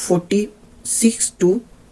46 to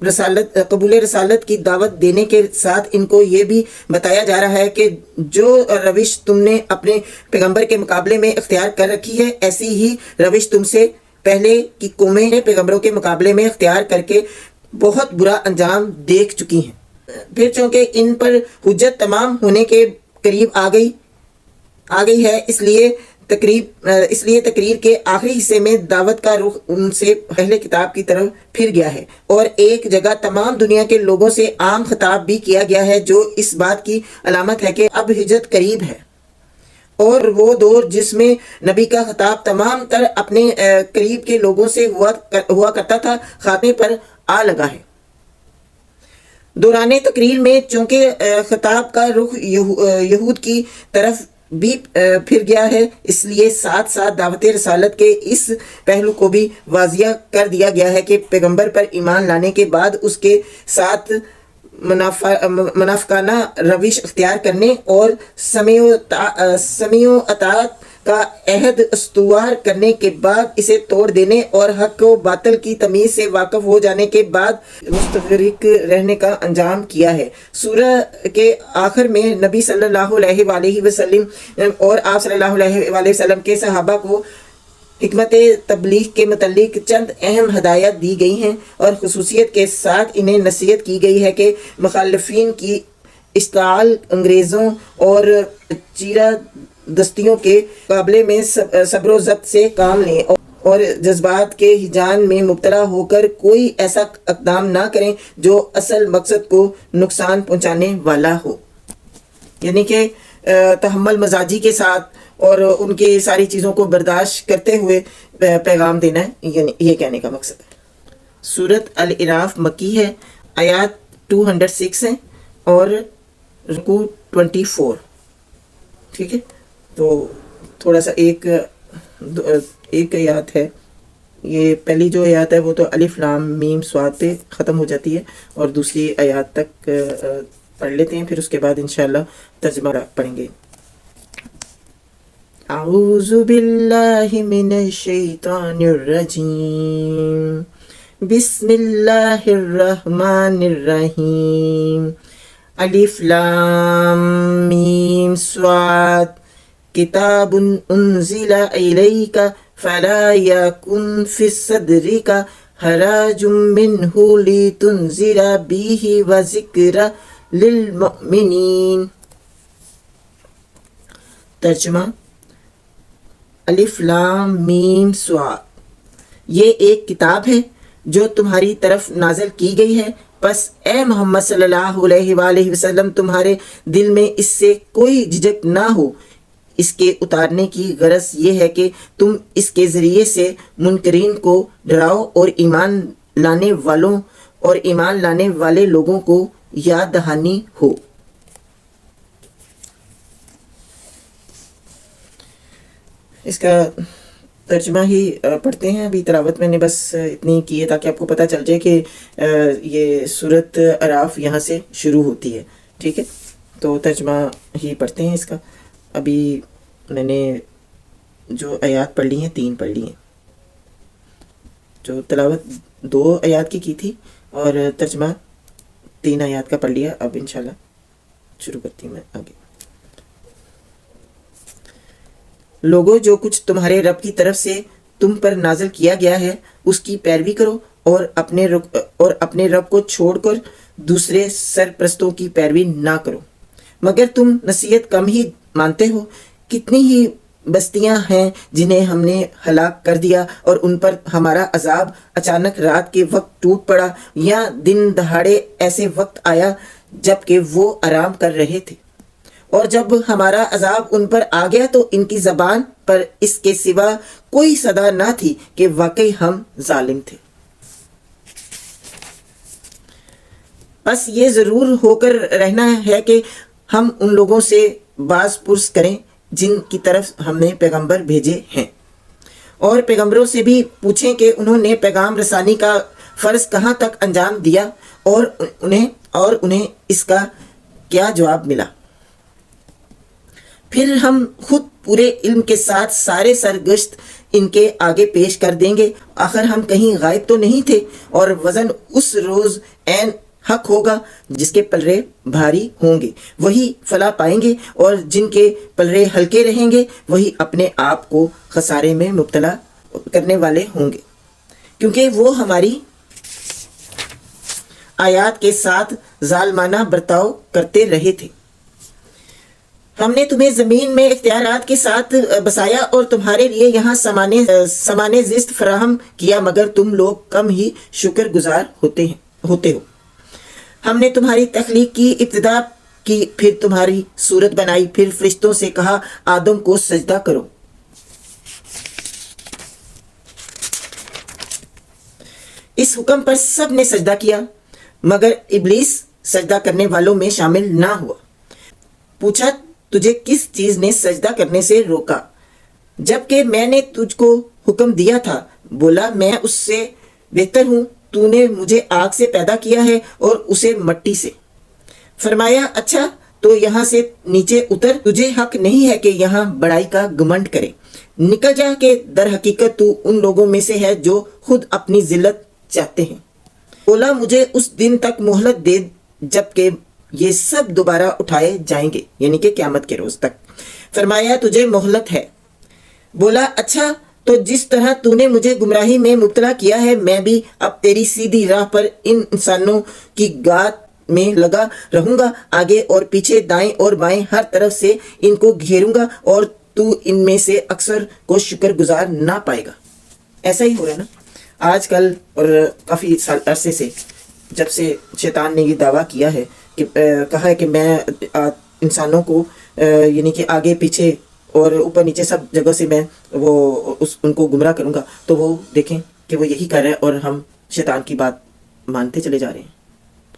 قبول رسالت کی دعوت دینے کے ساتھ ان کو یہ بھی بتایا جا رہا ہے کہ جو روش تم نے اپنے پیغمبر کے مقابلے میں اختیار کر رکھی ہے، ایسی ہی روش تم سے پہلے کی قومیں پیغمبروں کے مقابلے میں اختیار کر کے بہت برا انجام دیکھ چکی ہیں۔ پھر چونکہ ان پر حجت تمام ہونے کے قریب آ گئی ہے، اس لیے تقریر کے آخری حصے میں دعوت کا رخ ان سے پہلے کتاب کی طرف پھر گیا ہے، اور ایک جگہ تمام دنیا کے لوگوں سے عام خطاب بھی کیا گیا ہے، جو اس بات کی علامت ہے کہ اب ہجرت قریب ہے، اور وہ دور جس میں نبی کا خطاب تمام تر اپنے قریب کے لوگوں سے ہوا کرتا تھا، خاتمے پر آ لگا ہے۔ دوران تقریر میں چونکہ خطاب کا رخ یہود کی طرف بھی پھر گیا ہے، اس لیے ساتھ ساتھ دعوت رسالت کے اس پہلو کو بھی واضح کر دیا گیا ہے کہ پیغمبر پر ایمان لانے کے بعد اس کے ساتھ منافقانہ روش اختیار کرنے اور سمیع و اطاعت کا عہد استوار کرنے کے بعد اسے توڑ دینے اور حق و باطل کی تمیز سے واقف ہو جانے کے بعد مستغرق رہنے کا انجام کیا ہے۔ سورہ کے آخر میں نبی صلی اللہ علیہ وآلہ وسلم اور آپ صلی اللہ علیہ وآلہ وسلم کے صحابہ کو حکمت تبلیغ کے متعلق چند اہم ہدایات دی گئی ہیں، اور خصوصیت کے ساتھ انہیں نصیحت کی گئی ہے کہ مخالفین کی اشتعال انگریزوں اور چیرہ دستیوں کے مقابلے میں صبر و ضبط سے کام لیں، اور جذبات کے ہیجان میں مبتلا ہو کر کوئی ایسا اقدام نہ کریں جو اصل مقصد کو نقصان پہنچانے والا ہو۔ یعنی کہ تحمل مزاجی کے ساتھ اور ان کی ساری چیزوں کو برداشت کرتے ہوئے پیغام دینا ہے، یعنی یہ کہنے کا مقصد ہے۔ سورۃ الاعراف مکی ہے، آیات 206 ہیں اور رکوع 24۔ ٹھیک ہے، تو تھوڑا سا ایک آیات ہے، یہ پہلی جو آیات ہے وہ تو الف لام میم صاد پہ ختم ہو جاتی ہے، اور دوسری آیات تک پڑھ لیتے ہیں، پھر اس کے بعد انشاءاللہ ترجمہ پڑھیں گے۔ اعوذ باللہ من الشیطان الرجیم، بسم اللہ الرحمن الرحیم، الف لام میم صاد، کتاب انزل الیک فلا یکن فی صدرک حرج منہ لتنذر بہ وذکر للمؤمنین۔ ترجمہ: الف لام میم صاد، یہ ایک کتاب ہے جو تمہاری طرف نازل کی گئی ہے، پس اے محمد صلی اللہ علیہ وآلہ وسلم تمہارے دل میں اس سے کوئی جھجک نہ ہو۔ اس کے اتارنے کی غرض یہ ہے کہ تم اس کے ذریعے سے منکرین کو ڈراؤ اور ایمان لانے والے لوگوں کو یاد دہانی ہو۔ اس کا ترجمہ ہی پڑھتے ہیں۔ ابھی تلاوت میں نے بس اتنی کی ہے تاکہ آپ کو پتہ چل جائے کہ یہ سورۃ اعراف یہاں سے شروع ہوتی ہے۔ ٹھیک ہے، تو ترجمہ ہی پڑھتے ہیں اس کا۔ ابھی میں نے جو آیات پڑھ لی ہیں 3 پڑھ لی ہیں، جو تلاوت 2 آیات کی تھی اور ترجمہ 3 آیات کا پڑھ لیا۔ اب انشاءاللہ شروع کرتی ہوں میں آگے۔ لوگوں، جو کچھ تمہارے رب کی طرف سے تم پر نازل کیا گیا ہے اس کی پیروی کرو، اور اپنے رب کو چھوڑ کر دوسرے سرپرستوں کی پیروی نہ کرو، مگر تم نصیحت کم ہی مانتے ہو۔ کتنی ہی بستیاں ہیں جنہیں ہم نے ہلاک کر دیا اور ان پر ہمارا عذاب اچانک رات کے وقت ٹوٹ پڑا یا دن دہاڑے ایسے وقت آیا جب کہ وہ آرام کر رہے تھے، اور جب ہمارا عذاب ان پر آ گیا تو ان کی زبان پر اس کے سوا کوئی صدا نہ تھی کہ واقعی ہم ظالم تھے۔ بس یہ ضرور ہو کر رہنا ہے کہ ہم ان لوگوں سے باز پرس کریں جن کی طرف ہم نے پیغمبر بھیجے ہیں، اور پیغمبروں سے بھی پوچھیں کہ انہوں نے پیغام رسانی کا فرض کہاں تک انجام دیا اور انہیں اس کا کیا جواب ملا۔ پھر ہم خود پورے علم کے ساتھ سارے سرگشت ان کے آگے پیش کر دیں گے، آخر ہم کہیں غائب تو نہیں تھے، اور وزن اس روز عین حق ہوگا جس کے پلڑے بھاری ہوں گے وہی فلاح پائیں گے، اور جن کے پلڑے ہلکے رہیں گے وہی اپنے آپ کو خسارے میں مبتلا کرنے والے ہوں گے، کیونکہ وہ ہماری آیات کے ساتھ ظالمانہ برتاؤ کرتے رہے تھے۔ ہم نے تمہیں زمین میں اختیارات کے ساتھ بسایا اور تمہارے لیے یہاں سامان زیست فراہم کیا، مگر تم لوگ کم ہی شکر گزار ہوتے ہو۔ ہم نے تمہاری تخلیق کی ابتدا کی، پھر تمہاری صورت بنائی، پھر فرشتوں سے کہا آدم کو سجدہ کرو۔ اس حکم پر سب نے سجدہ کیا مگر ابلیس سجدہ کرنے والوں میں شامل نہ ہوا۔ پوچھا تجھے کس چیز نے سجدہ کرنے سے روکا جبکہ میں نے تجھ کو حکم دیا تھا؟ بولا میں اس سے بہتر ہوں، تو نے مجھے آگ سے پیدا کیا ہے اور اسے مٹی سے۔ فرمایا اچھا تو یہاں سے نیچے اتر، تجھے حق نہیں ہے کہ یہاں بڑائی کا گمنڈ کرے، نکل جا کہ در حقیقت تو ان لوگوں میں سے ہے جو خود اپنی ذلت چاہتے ہیں۔ بولا مجھے اس دن تک مہلت دے جبکہ یہ سب دوبارہ اٹھائے جائیں گے، یعنی کہ قیامت کے روز تک۔ فرمایا تجھے مہلت ہے۔ بولا اچھا تو جس طرح تو نے مجھے گمراہی میں مبتلا کیا ہے، میں بھی اب تیری سیدھی راہ پر ان انسانوں کی گات میں لگا رہوں گا، آگے اور پیچھے، دائیں اور بائیں، ہر طرف سے ان کو گھیروں گا، اور تو ان میں سے اکثر کو شکر گزار نہ پائے گا۔ ایسا ہی ہو رہا ہے نا آج کل، اور کافی سال عرصے سے، جب سے شیطان نے یہ دعویٰ کیا ہے کہ کہا ہے کہ میں انسانوں کو یعنی کہ آگے پیچھے اور اوپر نیچے سب جگہ سے میں ان کو گمراہ کروں گا، تو وہ دیکھیں کہ وہ یہی کر رہا ہے، اور ہم شیطان کی بات مانتے چلے جا رہے ہیں،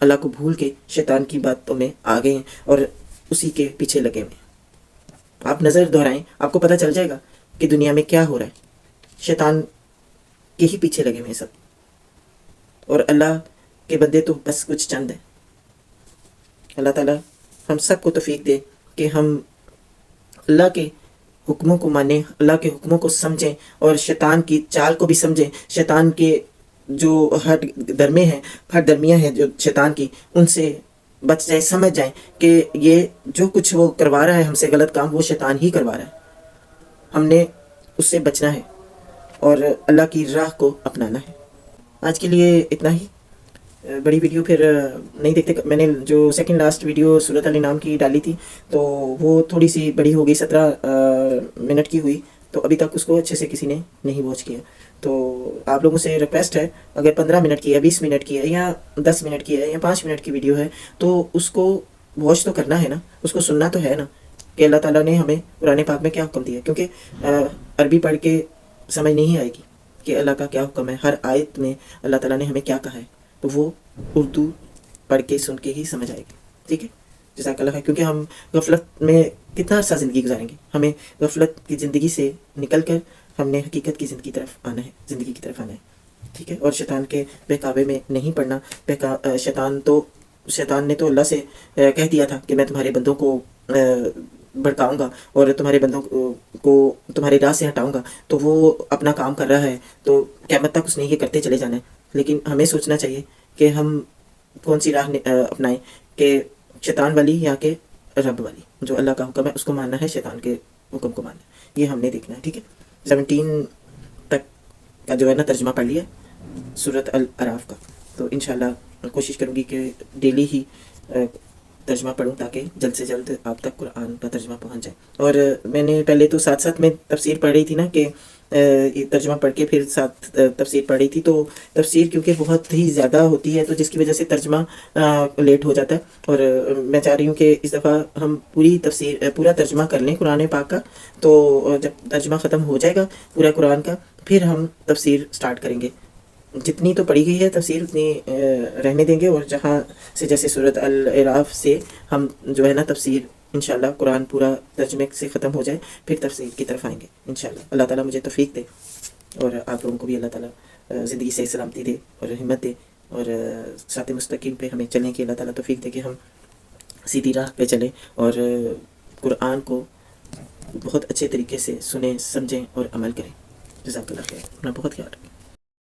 اللہ کو بھول کے شیطان کی باتوں میں آ گئے ہیں اور اسی کے پیچھے لگے ہوئے ہیں۔ آپ نظر دہرائیں، آپ کو پتہ چل جائے گا کہ دنیا میں کیا ہو رہا ہے۔ شیطان کے ہی پیچھے لگے ہوئے ہیں سب، اور اللہ کے بندے تو بس کچھ چند ہیں۔ اللہ تعالیٰ ہم سب کو توفیق دے کہ ہم اللہ کے حکموں کو مانیں، اللہ کے حکموں کو سمجھیں، اور شیطان کی چال کو بھی سمجھیں، شیطان کے جو ہر درمیاں ہیں جو شیطان کی، ان سے بچ جائیں، سمجھ جائیں کہ یہ جو کچھ وہ کروا رہا ہے ہم سے غلط کام، وہ شیطان ہی کروا رہا ہے۔ ہم نے اس سے بچنا ہے اور اللہ کی راہ کو اپنانا ہے۔ آج کے لیے اتنا ہی، بڑی ویڈیو پھر نہیں دیکھتے۔ میں نے جو سیکنڈ لاسٹ ویڈیو سورۃ الانعام کی ڈالی تھی تو وہ تھوڑی سی بڑی ہو گئی، 17 منٹ کی ہوئی، تو ابھی تک اس کو اچھے سے کسی نے نہیں واچ کیا۔ تو آپ لوگوں سے ریکویسٹ ہے، اگر 15 منٹ کی ہے، 20 منٹ کی ہے، یا 10 منٹ کی ہے، یا 5 منٹ کی ویڈیو ہے، تو اس کو واچ تو کرنا ہے نا، اس کو سننا تو ہے نا کہ اللہ تعالیٰ نے ہمیں قرآن پاک میں کیا حکم دیا، کیونکہ عربی پڑھ کے سمجھ نہیں آئے گی کہ اللہ کا کیا حکم ہے، ہر آیت میں اللہ تعالیٰ نے ہمیں کیا کہا ہے، تو وہ اردو پڑھ کے سن کے ہی سمجھ آئے گی۔ ٹھیک ہے، جزاک اللہ خیر، کیونکہ ہم غفلت میں کتنا عرصہ زندگی گزاریں گے، ہمیں غفلت کی زندگی سے نکل کر ہم نے حقیقت کی زندگی کی طرف آنا ہے۔ ٹھیک ہے، اور شیطان کے بہکاوے میں نہیں پڑنا۔ شیطان نے تو اللہ سے کہہ دیا تھا کہ میں تمہارے بندوں کو بھڑکاؤں گا اور تمہارے بندوں کو تمہاری راہ سے ہٹاؤں گا، تو وہ اپنا کام کر رہا ہے، تو قیامت تک اس نے یہ کرتے چلے جانا ہے۔ لیکن ہمیں سوچنا چاہیے کہ ہم کون سی راہ اپنائیں، کہ شیطان والی یا کہ رب والی۔ جو اللہ کا حکم ہے اس کو ماننا ہے، شیطان کے حکم کو ماننا ہے، یہ ہم نے دیکھنا ہے۔ ٹھیک ہے، 17 تک کا جو ہے نا ترجمہ پڑھ لیا سورۃ الاعراف کا، تو انشاءاللہ کوشش کروں گی کہ ڈیلی ہی ترجمہ پڑھوں تاکہ جلد سے جلد آپ تک قرآن کا ترجمہ پہنچ جائے۔ اور میں نے پہلے تو ساتھ ساتھ میں تفسیر پڑھ رہی تھی نا، کہ یہ ترجمہ پڑھ کے پھر ساتھ تفسیر پڑھ رہی تھی، تو تفسیر کیونکہ بہت ہی زیادہ ہوتی ہے تو جس کی وجہ سے ترجمہ لیٹ ہو جاتا ہے، اور میں چاہ رہی ہوں کہ اس دفعہ ہم پورا ترجمہ کر لیں قرآن پاک کا، تو جب ترجمہ ختم ہو جائے گا پورا قرآن کا پھر ہم تفسیر سٹارٹ کریں گے۔ جتنی تو پڑھی گئی ہے تفسیر اتنی رہنے دیں گے، اور جہاں سے جیسے سورۃ الاعراف سے ہم جو ہے نا تفسیر انشاءاللہ قرآن پورا ترجمے سے ختم ہو جائے پھر تفسیر کی طرف آئیں گے انشاءاللہ۔ اللہ تعالیٰ مجھے توفیق دے، اور آپ لوگوں کو بھی اللہ تعالیٰ زندگی سے سلامتی دے اور ہمت دے، اور صراط مستقیم پہ ہمیں چلیں کہ اللہ تعالیٰ توفیق دے کہ ہم سیدھی راہ پہ چلیں اور قرآن کو بہت اچھے طریقے سے سنیں، سمجھیں اور عمل کریں۔ جزاک اللہ خیر، اپنا بہت خیال رکھیں.